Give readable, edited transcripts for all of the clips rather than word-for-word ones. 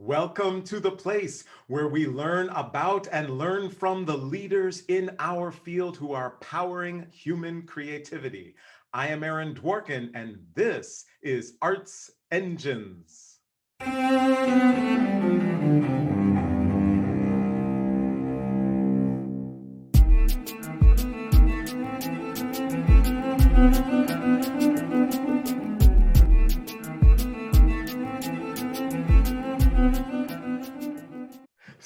Welcome to the place where we learn about and learn from the leaders in our field who are powering human creativity. I am Aaron Dworkin, and this is Arts Engines.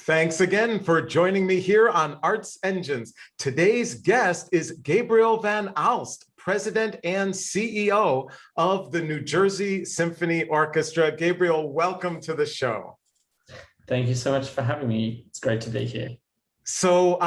Thanks again for joining me here on Arts Engines. Today's guest is Gabriel Van Aalst, President and CEO of the New Jersey Symphony Orchestra. Gabriel, welcome to the show. Thank you so much for having me. It's great to be here. So,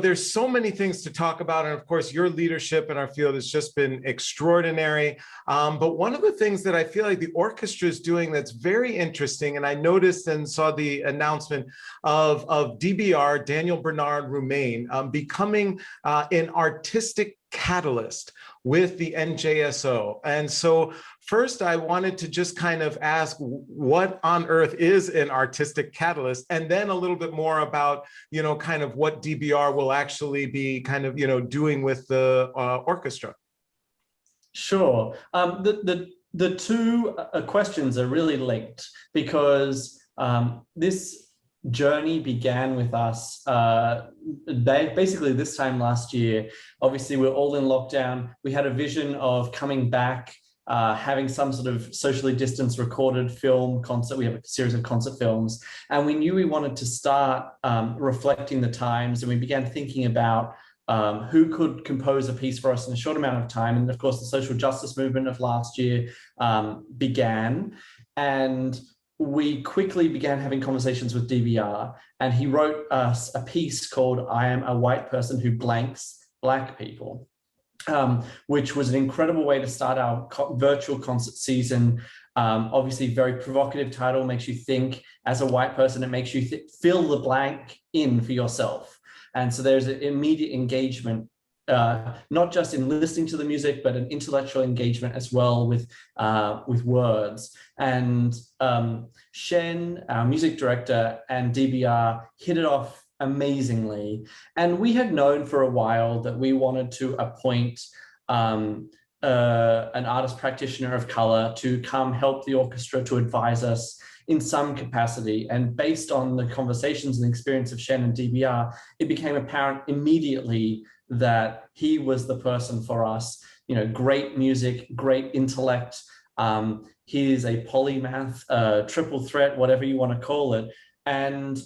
there's so many things to talk about. And of course, your leadership in our field has just been extraordinary. But one of the things that I feel like the orchestra is doing that's very interesting, and I noticed and saw the announcement of DBR, Daniel Bernard Roumain, becoming an artistic catalyst with the NJSO. And so first, I wanted to just kind of ask what on earth is an artistic catalyst, and then a little bit more about, kind of what DBR will actually be kind of, doing with the orchestra. Sure. The two questions are really linked because this journey began with us basically this time last year. Obviously, we're all in lockdown. We had a vision of coming back, having some sort of socially distanced recorded film concert. We have a series of concert films, and we knew we wanted to start reflecting the times, and we began thinking about who could compose a piece for us in a short amount of time. And of course, the social justice movement of last year began, and we quickly began having conversations with DBR, and he wrote us a piece called "I Am a White Person Who Blanks Black People," which was an incredible way to start our virtual concert season. Obviously, very provocative title, makes you think as a white person, it makes you fill the blank in for yourself. And so there's an immediate engagement, not just in listening to the music, but an intellectual engagement as well with words. And Shen, our music director, and DBR hit it off amazingly. And we had known for a while that we wanted to appoint an artist practitioner of color to come help the orchestra, to advise us in some capacity. And based on the conversations and the experience of Shen and DBR, it became apparent immediately that he was the person for us. Great music, great intellect. He is a polymath, triple threat, whatever you want to call it. And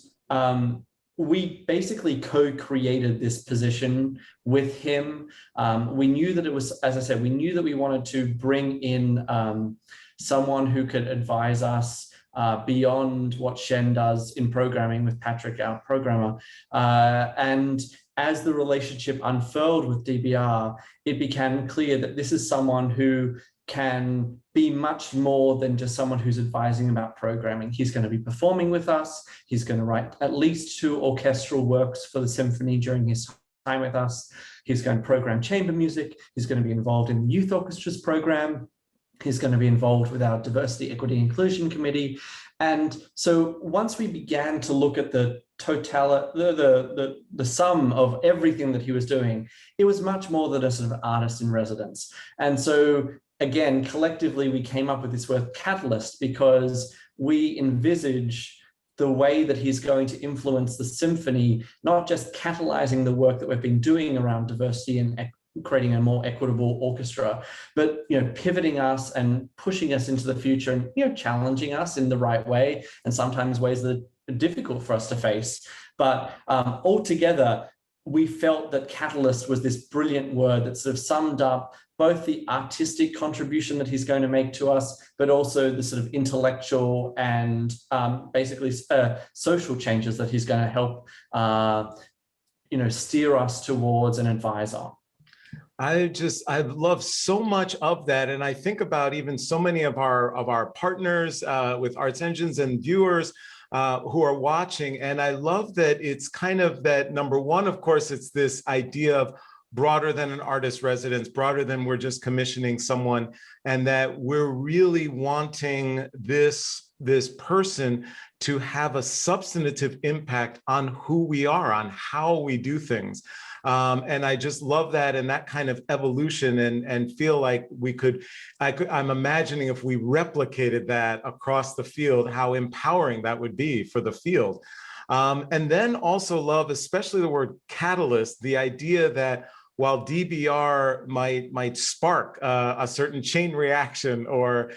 we basically co-created this position with him. We knew that it was, as I said, we knew that we wanted to bring in someone who could advise us beyond what Shen does in programming with Patrick, our programmer. And as the relationship unfurled with DBR, it became clear that this is someone who can be much more than just someone who's advising about programming. He's going to be performing with us. He's going to write at least 2 orchestral works for the symphony during his time with us. He's going to program chamber music. He's going to be involved in the youth orchestras program. He's going to be involved with our diversity, equity, inclusion committee. And so once we began to look at the the sum of everything that he was doing, it was much more than a sort of artist in residence. And so again, collectively, we came up with this word catalyst because we envisage the way that he's going to influence the symphony, not just catalyzing the work that we've been doing around diversity and creating a more equitable orchestra, but pivoting us and pushing us into the future and challenging us in the right way, and sometimes ways that are difficult for us to face. But altogether, we felt that catalyst was this brilliant word that sort of summed up both the artistic contribution that he's going to make to us, but also the sort of intellectual and basically social changes that he's going to help steer us towards and advise on. I love so much of that. And I think about even so many of our partners with Arts Engines and viewers who are watching. And I love that it's kind of that, number one, of course, it's this idea of broader than an artist residence, broader than we're just commissioning someone, and that we're really wanting this this person to have a substantive impact on who we are, on how we do things. And I just love that and that kind of evolution, and feel like I'm imagining if we replicated that across the field, how empowering that would be for the field. And then also love, especially the word catalyst, the idea that while DBR might spark a certain chain reaction, or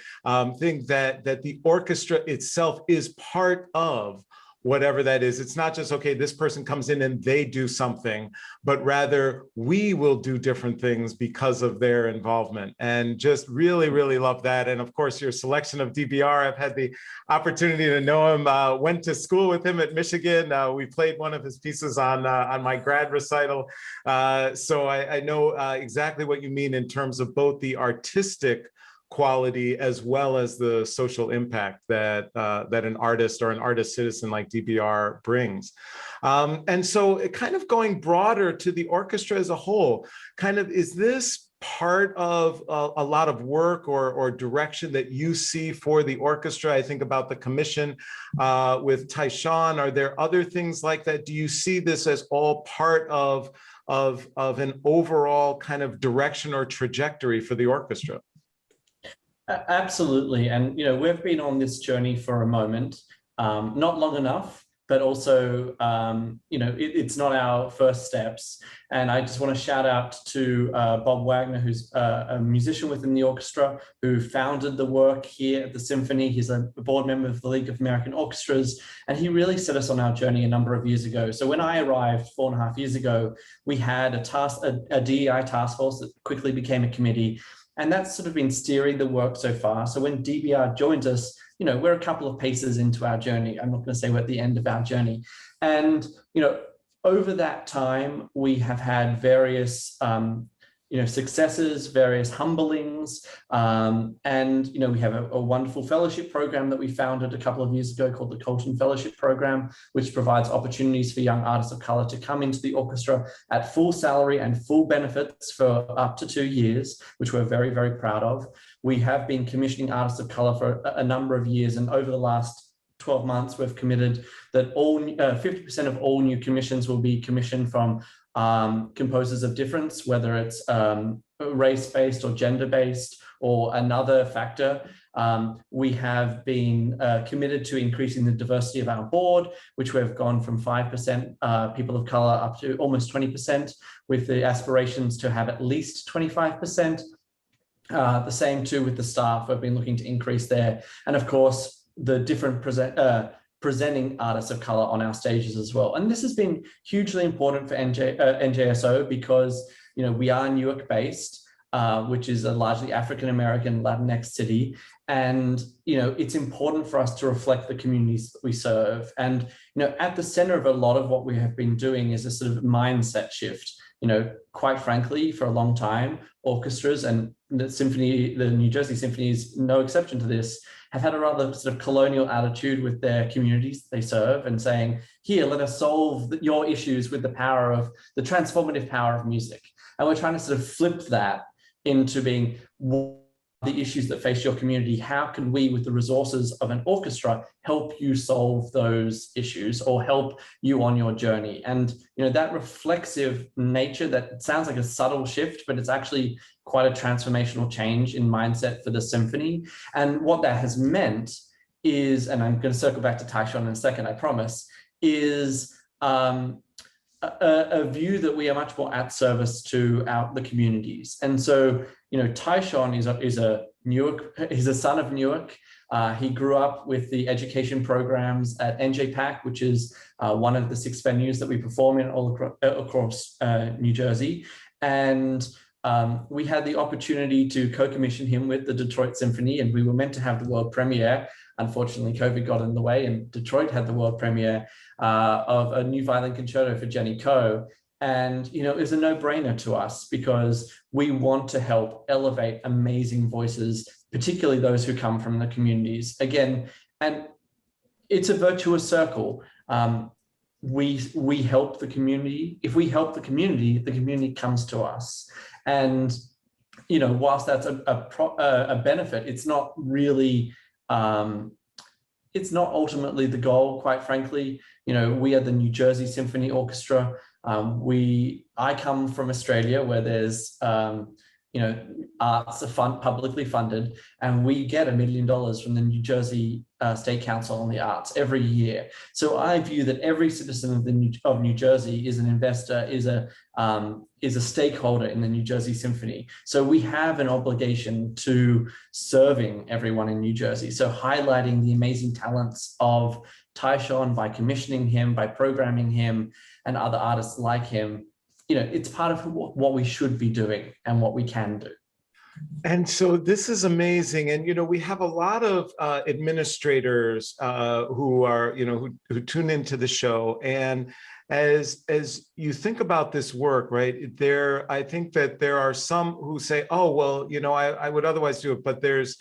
think that the orchestra itself is part of whatever that is. It's not just, okay, this person comes in and they do something, but rather we will do different things because of their involvement. And just really, really love that. And of course, your selection of DBR, I've had the opportunity to know him, went to school with him at Michigan. We played one of his pieces on my grad recital. So I know exactly what you mean in terms of both the artistic quality as well as the social impact that an artist or an artist citizen like DBR brings. And so it kind of going broader to the orchestra as a whole, kind of, is this part of a lot of work or direction that you see for the orchestra? I think about the commission with Tyshawn. Are there other things like that? Do you see this as all part of an overall kind of direction or trajectory for the orchestra? Absolutely. And, we've been on this journey for a moment, not long enough, but also, it's not our first steps. And I just want to shout out to Bob Wagner, who's a musician within the orchestra, who founded the work here at the Symphony. He's a board member of the League of American Orchestras, and he really set us on our journey a number of years ago. So when I arrived 4.5 years ago, we had a DEI task force that quickly became a committee. And that's sort of been steering the work so far. So when DBR joins us, we're a couple of paces into our journey. I'm not going to say we're at the end of our journey. And, over that time, we have had various, successes, various humblings. And, we have a wonderful fellowship program that we founded a couple of years ago called the Colton Fellowship Program, which provides opportunities for young artists of color to come into the orchestra at full salary and full benefits for up to 2 years, which we're very, very proud of. We have been commissioning artists of color for a number of years, and over the last 12 months, we've committed that 50% of all new commissions will be commissioned from composers of difference, whether it's race-based or gender-based or another factor. We have been committed to increasing the diversity of our board, which we've gone from 5% people of color up to almost 20%, with the aspirations to have at least 25%. The same too with the staff. We've been looking to increase there. And of course, the different presenting artists of color on our stages as well. And this has been hugely important for NJSO because, we are Newark based, which is a largely African-American Latinx city. And, it's important for us to reflect the communities that we serve. And, at the center of a lot of what we have been doing is a sort of mindset shift. Quite frankly, for a long time, orchestras, and the New Jersey Symphony is no exception to this, have had a rather sort of colonial attitude with their communities they serve, and saying, here, let us solve your issues with the transformative power of music. And we're trying to sort of flip that into being, the issues that face your community, how can we, with the resources of an orchestra, help you solve those issues or help you on your journey? And that reflexive nature, that sounds like a subtle shift, but it's actually quite a transformational change in mindset for the symphony. And what that has meant is, and I'm going to circle back to Tyshawn in a second, I promise, is a view that we are much more at service to the communities. And so, Tyshawn he's a son of Newark. He grew up with the education programs at NJPAC, which is one of the 6 venues that we perform in all across New Jersey. And we had the opportunity to co-commission him with the Detroit Symphony, and we were meant to have the world premiere. Unfortunately, COVID got in the way, and Detroit had the world premiere of a new violin concerto for Jenny Coe. And, it was a no-brainer to us because we want to help elevate amazing voices, particularly those who come from the communities. Again, and it's a virtuous circle. We help the community. If we help the community comes to us. And, whilst that's a benefit, it's not really it's not ultimately the goal, quite frankly. You know, we are the New Jersey Symphony Orchestra. I come from Australia, where there's you know, arts are publicly funded, and we get $1 million from the New Jersey State Council on the Arts every year. So I view that every citizen of New Jersey is an investor, is a stakeholder in the New Jersey Symphony. So we have an obligation to serving everyone in New Jersey. So highlighting the amazing talents of Tyshawn by commissioning him, by programming him, and other artists like him. You know, it's part of what we should be doing and what we can do. And so this is amazing. And, you know, we have a lot of administrators who are, you know, who tune into the show. And as you think about this work, right, I think that there are some who say, oh, well, you know, I would otherwise do it, but there's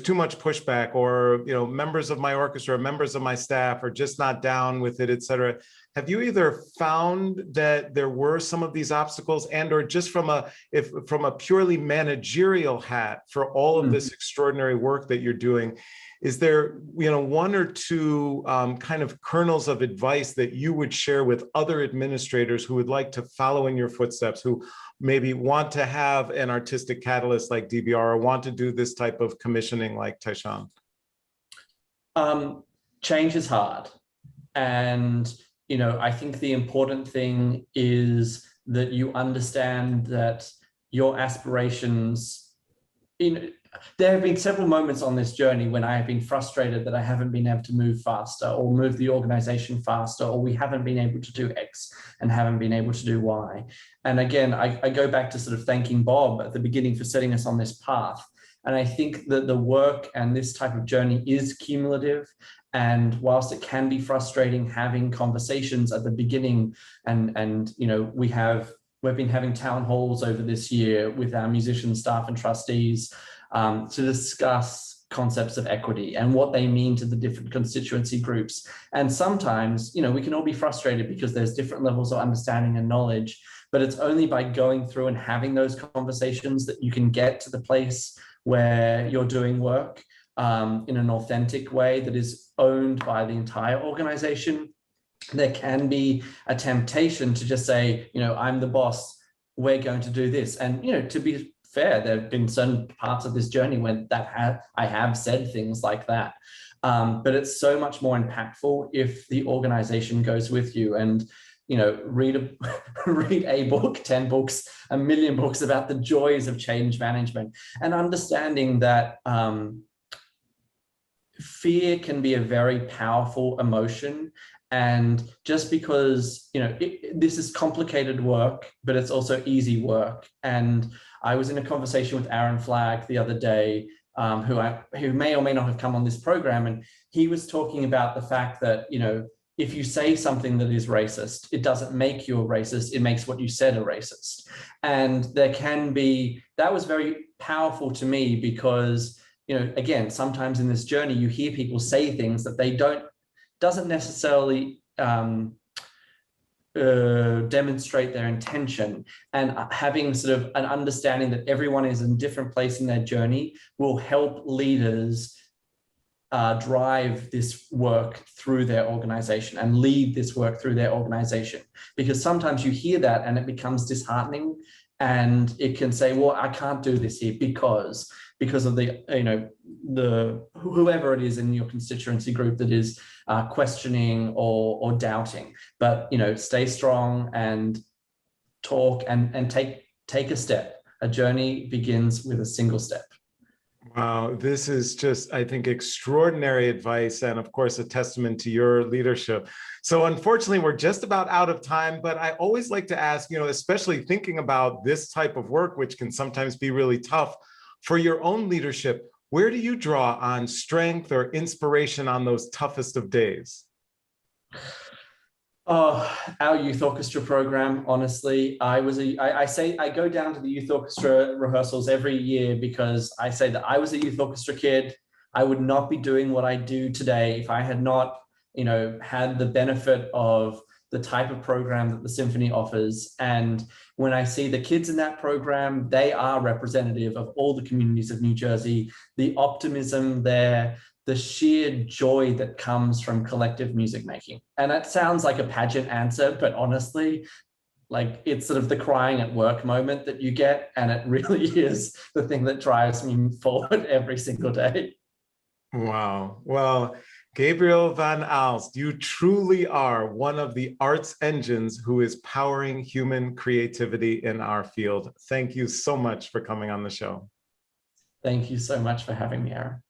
too much pushback, or, you know, members of my orchestra, members of my staff are just not down with it, et cetera. Have you either found that there were some of these obstacles, and or just from a purely managerial hat for all of this extraordinary work that you're doing, is there, you know, one or two kind of kernels of advice that you would share with other administrators who would like to follow in your footsteps, who maybe want to have an artistic catalyst like DVR, or want to do this type of commissioning like Tyshawn? Change is hard. And, you know, I think the important thing is that you understand that your aspirations, there have been several moments on this journey when I have been frustrated that I haven't been able to move faster, or move the organization faster, or we haven't been able to do X and haven't been able to do Y. And again, I go back to sort of thanking Bob at the beginning for setting us on this path. And I think that the work and this type of journey is cumulative. And whilst it can be frustrating having conversations at the beginning, and you know, we've been having town halls over this year with our musician staff and trustees to discuss concepts of equity and what they mean to the different constituency groups. And sometimes, you know, we can all be frustrated because there's different levels of understanding and knowledge, but it's only by going through and having those conversations that you can get to the place where you're doing work in an authentic way that is owned by the entire organization. There can be a temptation to just say, you know, I'm the boss, we're going to do this. And, you know, to be fair, there have been certain parts of this journey when I have said things like that. But it's so much more impactful if the organization goes with you. And, you know, read a book, 10 books, 1 million books about the joys of change management, and understanding that fear can be a very powerful emotion. And just because, you know, this is complicated work, but it's also easy work. And I was in a conversation with Aaron Flagg the other day, who may or may not have come on this program. And he was talking about the fact that, you know, if you say something that is racist, it doesn't make you a racist, it makes what you said a racist. And there can be, that was very powerful to me because, you know, again, sometimes in this journey, you hear people say things that they doesn't necessarily demonstrate their intention. And having sort of an understanding that everyone is in a different place in their journey will help leaders drive this work through their organization and lead this work through their organization. Because sometimes you hear that and it becomes disheartening, and it can say, well, I can't do this here because of the, you know, whoever it is in your constituency group that is questioning or doubting. But, you know, stay strong and talk and take a step. A journey begins with a single step. Wow, this is just, I think, extraordinary advice, and of course, a testament to your leadership. So unfortunately, we're just about out of time, but I always like to ask, you know, especially thinking about this type of work, which can sometimes be really tough, for your own leadership, where do you draw on strength or inspiration on those toughest of days? Oh, our youth orchestra program, honestly, I say I go down to the youth orchestra rehearsals every year because I say that I was a youth orchestra kid. I would not be doing what I do today if I had not, you know, had the benefit of the type of program that the symphony offers. And when I see the kids in that program, they are representative of all the communities of New Jersey. The optimism there, the sheer joy that comes from collective music making. And that sounds like a pageant answer, but honestly, like it's sort of the crying at work moment that you get, and it really is the thing that drives me forward every single day. Wow. Well, Gabriel Van Aalst, you truly are one of the arts engines who is powering human creativity in our field. Thank you so much for coming on the show. Thank you so much for having me, Aaron.